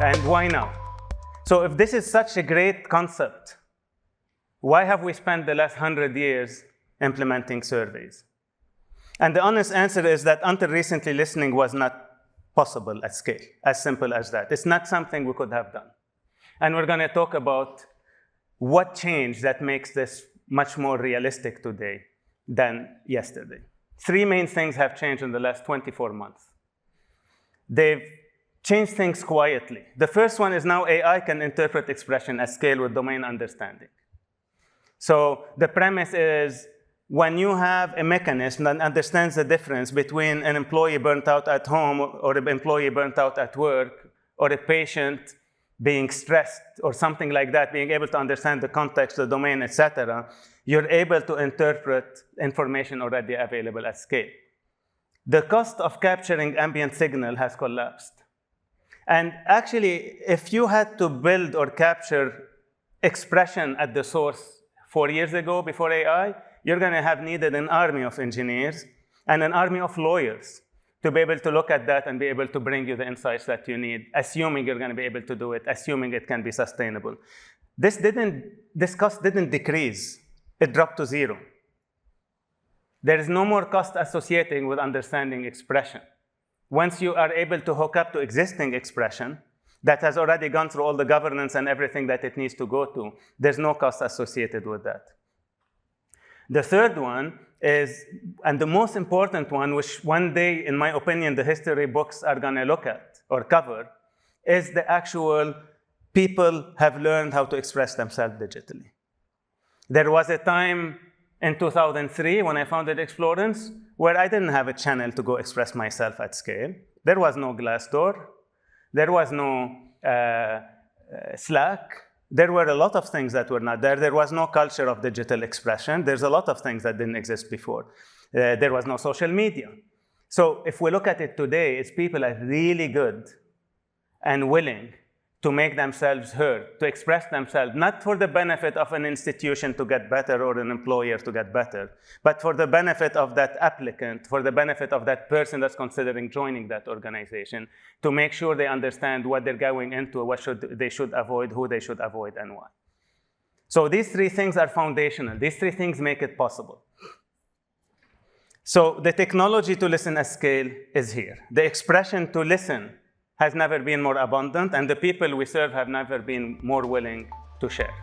And why now? So if this is such a great concept, why have we spent the last 100 years implementing surveys? And the honest answer is that until recently, listening was not possible at scale, as simple as that. It's not something we could have done. And we're going to talk about what changed that makes this much more realistic today than yesterday. 3 main things have changed in the last 24 months. They've changed things quietly. The first one is now AI can interpret expression at scale with domain understanding. So the premise is when you have a mechanism that understands the difference between an employee burnt out at home or an employee burnt out at work or a patient being stressed or something like that, being able to understand the context, the domain, et cetera, you're able to interpret information already available at scale. The cost of capturing ambient signal has collapsed. And actually, if you had to build or capture expression at the source 4 years ago before AI, you're going to have needed an army of engineers and an army of lawyers to be able to look at that and be able to bring you the insights that you need, assuming you're going to be able to do it, assuming it can be sustainable. This cost didn't decrease. It dropped to 0. There is no more cost associated with understanding expression. Once you are able to hook up to existing expression that has already gone through all the governance and everything that it needs to go to, there's no cost associated with that. The third one is, and the most important one, which one day, in my opinion, the history books are going to look at or cover, is the actual people have learned how to express themselves digitally. There was a time in 2003 when I founded Explorance where I didn't have a channel to go express myself at scale. There was no Glassdoor. There was no Slack. There were a lot of things that were not there. There was no culture of digital expression. There's a lot of things that didn't exist before. There was no social media. So if we look at it today, it's people are really good and willing to make themselves heard, to express themselves, not for the benefit of an institution to get better or an employer to get better, but for the benefit of that applicant, for the benefit of that person that's considering joining that organization, to make sure they understand what they're going into, what they should avoid, who they should avoid, and why. So these 3 things are foundational. These 3 things make it possible. So the technology to listen at scale is here. The expression to listen has never been more abundant, and the people we serve have never been more willing to share.